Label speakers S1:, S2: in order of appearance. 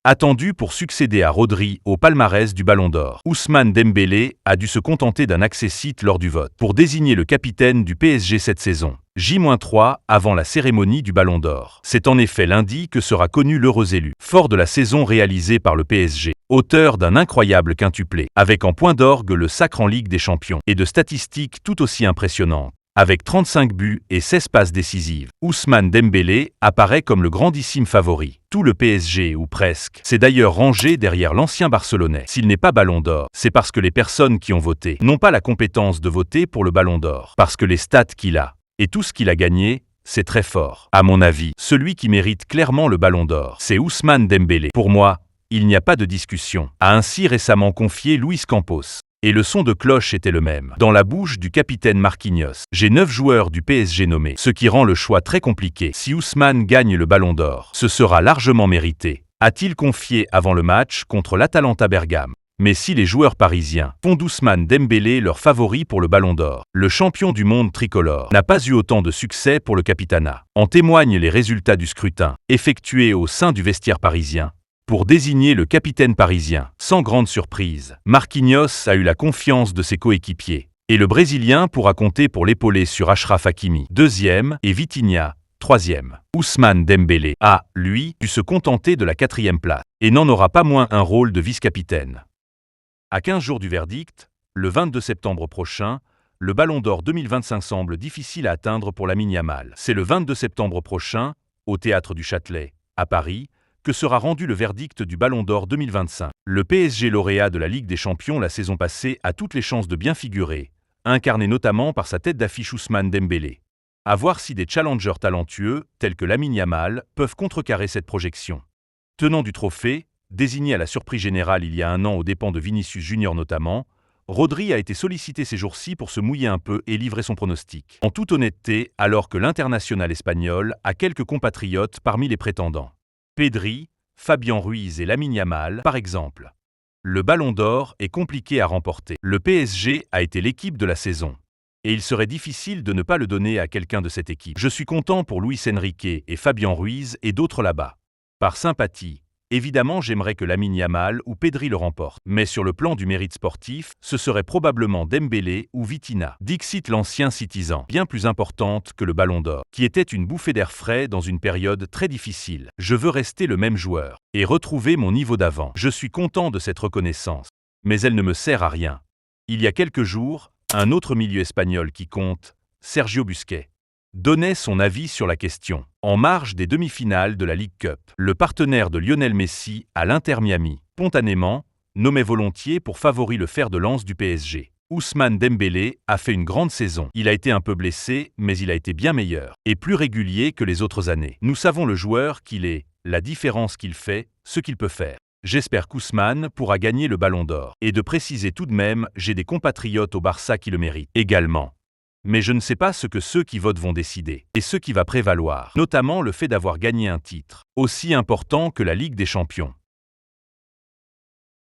S1: Attendu pour succéder à Rodri au palmarès du Ballon d'Or, Ousmane Dembélé a dû se contenter d'un accessit lors du vote pour désigner le capitaine du PSG cette saison. J-3 avant la cérémonie du Ballon d'Or. C'est en effet lundi que sera connu l'heureux élu, fort de la saison réalisée par le PSG, auteur d'un incroyable quintuplé, avec en point d'orgue le sacre en Ligue des Champions, et de statistiques tout aussi impressionnantes. Avec 35 buts et 16 passes décisives, Ousmane Dembélé apparaît comme le grandissime favori. Tout le PSG, ou presque, s'est d'ailleurs rangé derrière l'ancien Barcelonais. S'il n'est pas Ballon d'Or, c'est parce que les personnes qui ont voté n'ont pas la compétence de voter pour le Ballon d'Or, parce que les stats qu'il a et tout ce qu'il a gagné, c'est très fort. À mon avis, celui qui mérite clairement le Ballon d'Or, c'est Ousmane Dembélé. Pour moi, il n'y a pas de discussion, a ainsi récemment confié Luis Campos. Et le son de cloche était le même, dans la bouche du capitaine Marquinhos. J'ai 9 joueurs du PSG nommés, ce qui rend le choix très compliqué. Si Ousmane gagne le Ballon d'Or, ce sera largement mérité, a-t-il confié avant le match contre l'Atalanta Bergame. Mais si les joueurs parisiens font d'Ousmane Dembélé leur favori pour le Ballon d'Or, le champion du monde tricolore n'a pas eu autant de succès pour le capitanat. En témoignent les résultats du scrutin, effectué au sein du vestiaire parisien. Pour désigner le capitaine parisien, sans grande surprise, Marquinhos a eu la confiance de ses coéquipiers. Et le Brésilien pourra compter pour l'épauler sur Achraf Hakimi, 2e, et Vitinha, 3e. Ousmane Dembélé a, lui, dû se contenter de la 4e place, et n'en aura pas moins un rôle de vice-capitaine. À 15 jours du verdict, le 22 septembre prochain, le Ballon d'Or 2025 semble difficile à atteindre pour Lamine Yamal. C'est le 22 septembre prochain, au Théâtre du Châtelet, à Paris, que sera rendu le verdict du Ballon d'Or 2025. Le PSG lauréat de la Ligue des Champions la saison passée a toutes les chances de bien figurer, incarné notamment par sa tête d'affiche Ousmane Dembélé. À voir si des challengers talentueux, tels que Lamine Yamal, peuvent contrecarrer cette projection. Tenant du trophée, désigné à la surprise générale il y a un an aux dépens de Vinicius Junior notamment, Rodri a été sollicité ces jours-ci pour se mouiller un peu et livrer son pronostic. En toute honnêteté, alors que l'international espagnol a quelques compatriotes parmi les prétendants. Pedri, Fabian Ruiz et Lamine Yamal, par exemple. Le Ballon d'Or est compliqué à remporter. Le PSG a été l'équipe de la saison. Et il serait difficile de ne pas le donner à quelqu'un de cette équipe. Je suis content pour Luis Enrique et Fabian Ruiz et d'autres là-bas. Par sympathie, évidemment j'aimerais que Lamine Yamal ou Pedri le remportent. Mais sur le plan du mérite sportif, ce serait probablement Dembélé ou Vitinha. Dixit l'ancien Citizen, bien plus importante que le Ballon d'Or, qui était une bouffée d'air frais dans une période très difficile. Je veux rester le même joueur et retrouver mon niveau d'avant. Je suis content de cette reconnaissance, mais elle ne me sert à rien. Il y a quelques jours, un autre milieu espagnol qui compte, Sergio Busquets, donnait son avis sur la question. En marge des demi-finales de la League Cup, le partenaire de Lionel Messi à l'Inter Miami, spontanément, nommait volontiers pour favori le fer de lance du PSG. Ousmane Dembélé a fait une grande saison. Il a été un peu blessé, mais il a été bien meilleur et plus régulier que les autres années. Nous savons le joueur qu'il est, la différence qu'il fait, ce qu'il peut faire. J'espère qu'Ousmane pourra gagner le Ballon d'Or. Et de préciser tout de même, j'ai des compatriotes au Barça qui le méritent également. Mais je ne sais pas ce que ceux qui votent vont décider, et ce qui va prévaloir, notamment le fait d'avoir gagné un titre, aussi important que la Ligue des Champions.